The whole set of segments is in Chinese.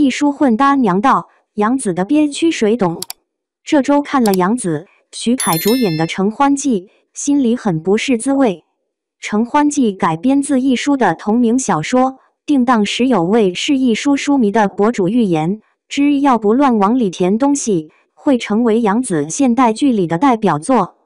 一书混搭娘道：“杨紫的憋屈谁懂？”这周看了杨紫、徐凯主演的《承欢记》，心里很不是滋味。《承欢记》改编自一书的同名小说，定档时有位是一书书迷的博主预言，只要不乱往里填东西，会成为杨紫现代剧里的代表作。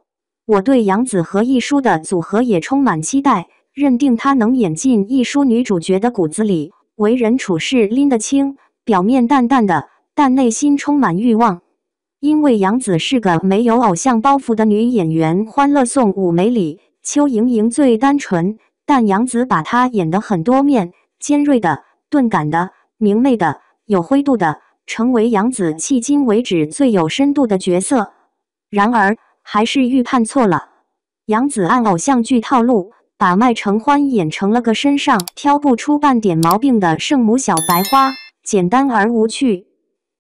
我对杨紫和一书的组合也充满期待，认定她能演进一书女主角的骨子里，为人处事拎得清，表面淡淡的，但内心充满欲望。因为杨紫是个没有偶像包袱的女演员，《欢乐颂》五美里，邱莹莹最单纯，但杨紫把她演得很多面，尖锐的、钝感的、明媚的、有灰度的，成为杨紫迄今为止最有深度的角色。然而，还是预判错了。杨紫按偶像剧套路，把麦承欢演成了个身上挑不出半点毛病的圣母小白花，简单而无趣。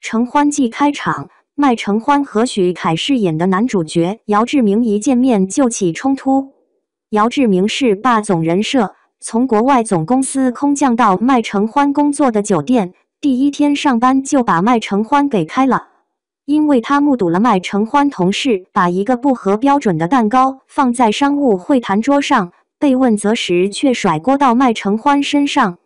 承欢记开场，麦承欢和许凯饰演的男主角姚志明一见面就起冲突。姚志明是霸总人设，从国外总公司空降到麦承欢工作的酒店，第一天上班就把麦承欢给开了。因为他目睹了麦承欢同事把一个不合标准的蛋糕放在商务会谈桌上，被问责时却甩锅到麦承欢身上。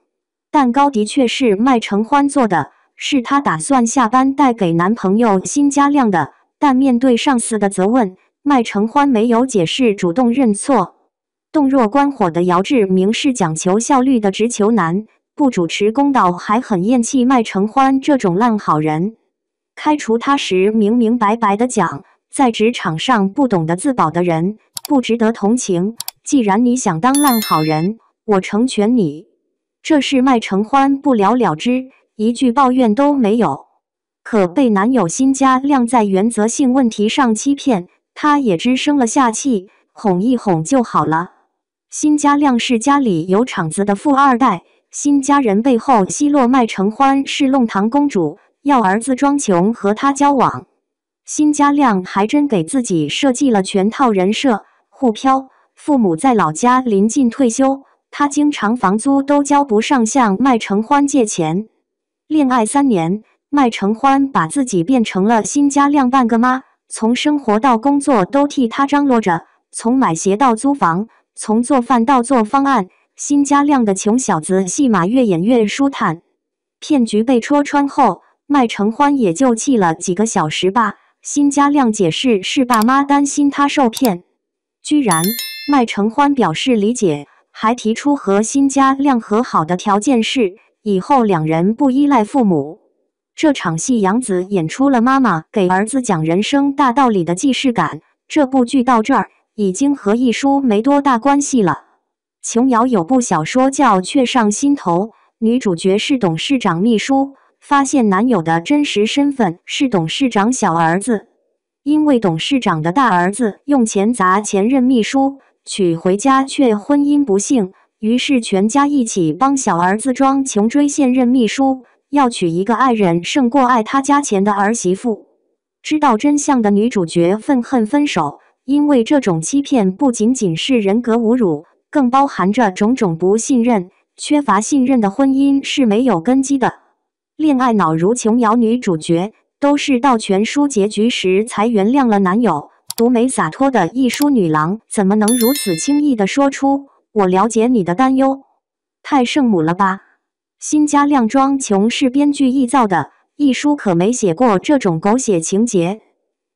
蛋糕的确是麦承欢做的，是他打算下班带给男朋友辛嘉亮的，但面对上司的责问，麦承欢没有解释，主动认错。洞若观火的姚志明是讲求效率的直球男，不主持公道，还很厌弃麦承欢这种烂好人。开除他时明明白白的讲，在职场上不懂得自保的人不值得同情，既然你想当烂好人，我成全你。这事麦承欢不了了之，一句抱怨都没有。可被男友辛嘉亮在原则性问题上欺骗，他也只生了下气，哄一哄就好了。辛嘉亮是家里有厂子的富二代，辛家人背后奚落麦承欢是弄堂公主，要儿子装穷和他交往。辛嘉亮还真给自己设计了全套人设，沪漂，父母在老家临近退休，他经常房租都交不上，向麦承欢借钱。恋爱3年，麦承欢把自己变成了辛嘉亮半个妈，从生活到工作都替他张罗着，从买鞋到租房，从做饭到做方案，辛嘉亮的穷小子戏码越演越舒坦。骗局被戳穿后，麦承欢也就气了几个小时吧。辛嘉亮解释是爸妈担心他受骗，居然麦承欢表示理解，还提出和辛嘉亮和好的条件是以后两人不依赖父母。这场戏杨紫演出了妈妈给儿子讲人生大道理的既视感。这部剧到这儿已经和一书没多大关系了。琼瑶有部小说叫《雀上心头》，女主角是董事长秘书，发现男友的真实身份是董事长小儿子。因为董事长的大儿子用钱砸前任秘书，娶回家却婚姻不幸，于是全家一起帮小儿子装穷追现任秘书，要娶一个爱人胜过爱他家钱的儿媳妇。知道真相的女主角愤恨分手，因为这种欺骗不仅仅是人格侮辱，更包含着种种不信任。缺乏信任的婚姻是没有根基的。恋爱脑如琼瑶女主角，都是到全书结局时才原谅了男友。独美洒脱的一书女郎怎么能如此轻易地说出我了解你的担忧？太圣母了吧！辛嘉亮装穷是编剧臆造的，一书可没写过这种狗血情节。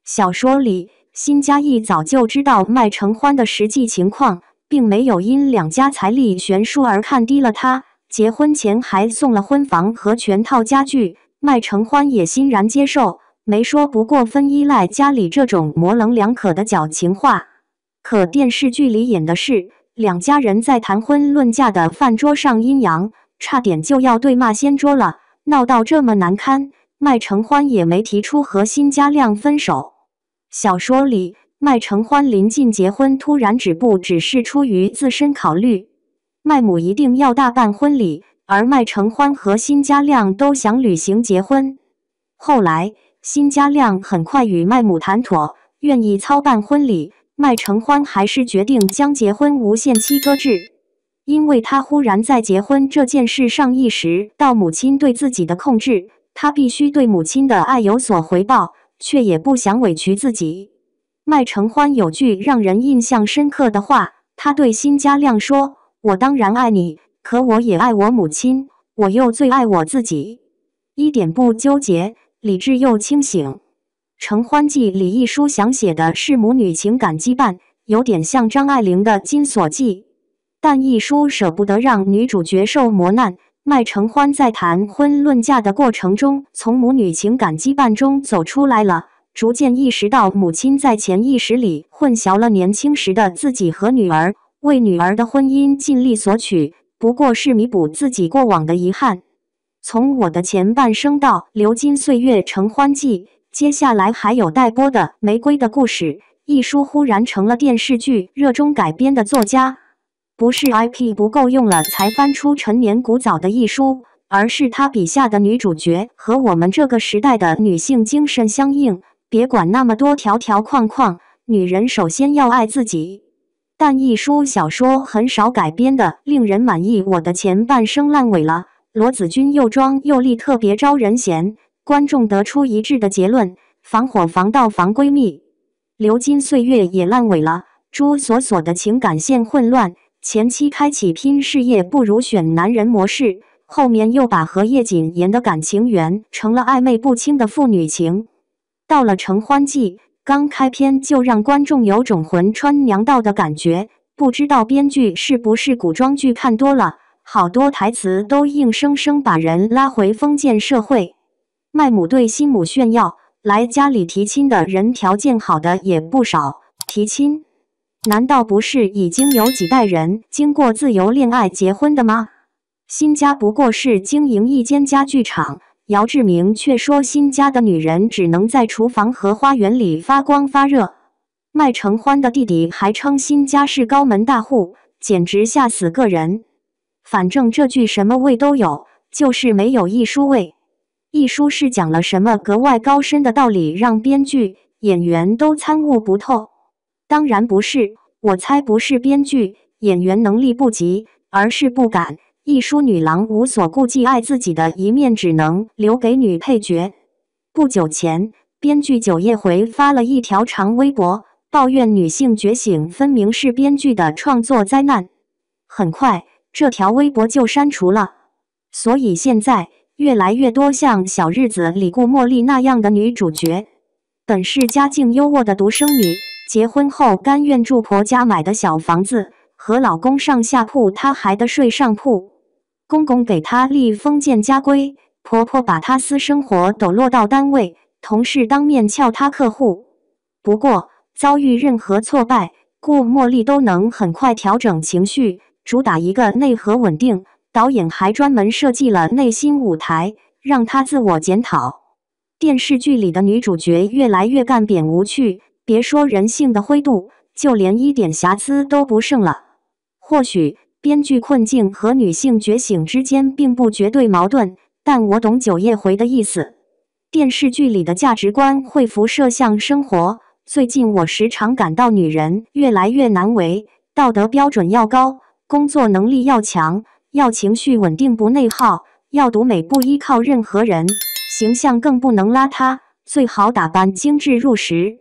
小说里，辛嘉义早就知道麦承欢的实际情况，并没有因两家财力悬殊而看低了他。结婚前还送了婚房和全套家具，麦承欢也欣然接受，没说不过分依赖家里这种模棱两可的矫情话。可电视剧里演的是两家人在谈婚论嫁的饭桌上阴阳，差点就要对骂掀桌了，闹到这么难堪，麦承欢也没提出和辛嘉亮分手。小说里，麦承欢临近结婚突然止步，只是出于自身考虑。麦母一定要大办婚礼，而麦承欢和辛嘉亮都想旅行结婚。后来，辛嘉亮很快与麦母谈妥，愿意操办婚礼，麦承欢还是决定将结婚无限期搁置。因为他忽然在结婚这件事上意识到母亲对自己的控制，他必须对母亲的爱有所回报，却也不想委屈自己。麦承欢有句让人印象深刻的话，他对辛嘉亮说：“我当然爱你，可我也爱我母亲，我又最爱我自己。”一点不纠结，理智又清醒。《承欢记》里一书想写的是母女情感羁绊，有点像张爱玲的《金锁记》，但一书舍不得让女主角受磨难。麦承欢在谈婚论嫁的过程中，从母女情感羁绊中走出来了，逐渐意识到母亲在潜意识里混淆了年轻时的自己和女儿，为女儿的婚姻尽力索取，不过是弥补自己过往的遗憾。从我的前半生到《流金岁月承欢记》，接下来还有待播的《玫瑰的故事》，一书忽然成了电视剧热衷改编的作家。不是 IP 不够用了才翻出陈年古早的一书，而是他笔下的女主角和我们这个时代的女性精神相应。别管那么多条条框框，女人首先要爱自己。但一书小说很少改编的令人满意。我的前半生烂尾了，罗子君又装又丽，特别招人嫌。观众得出一致的结论：防火防盗防闺蜜。流金岁月也烂尾了，朱锁锁的情感线混乱。前期开启拼事业不如选男人模式，后面又把和叶谨言的感情圆成了暧昧不清的父女情。到了承欢记，刚开篇就让观众有种魂穿娘道的感觉，不知道编剧是不是古装剧看多了，好多台词都硬生生把人拉回封建社会。麦母对新母炫耀，来家里提亲的人条件好的也不少，提亲难道不是已经有几代人经过自由恋爱结婚的吗？辛家不过是经营一间家具厂，姚志明却说辛家的女人只能在厨房和花园里发光发热。麦承欢的弟弟还称辛家是高门大户，简直吓死个人。反正这剧什么味都有，就是没有一书味。一书是讲了什么格外高深的道理，让编剧、演员都参悟不透？当然不是，我猜不是编剧、演员能力不及，而是不敢。一书女郎无所顾忌爱自己的一面只能留给女配角。不久前，编剧九叶回发了一条长微博，抱怨女性觉醒分明是编剧的创作灾难。很快，这条微博就删除了。所以现在越来越多像小日子里顾茉莉那样的女主角，本是家境优渥的独生女，结婚后甘愿住婆家买的小房子，和老公上下铺，她还得睡上铺。公公给她立封建家规，婆婆把她私生活抖落到单位，同事当面撬她客户。不过遭遇任何挫败，顾茉莉都能很快调整情绪，主打一个内核稳定。导演还专门设计了内心舞台，让她自我检讨。电视剧里的女主角越来越干瘪无趣，别说人性的灰度，就连一点瑕疵都不剩了。或许编剧困境和女性觉醒之间并不绝对矛盾，但我懂九叶回的意思。电视剧里的价值观会辐射向生活。最近我时常感到女人越来越难为，道德标准要高，工作能力要强，要情绪稳定不内耗，要独美不依靠任何人，形象更不能邋遢，最好打扮精致入时。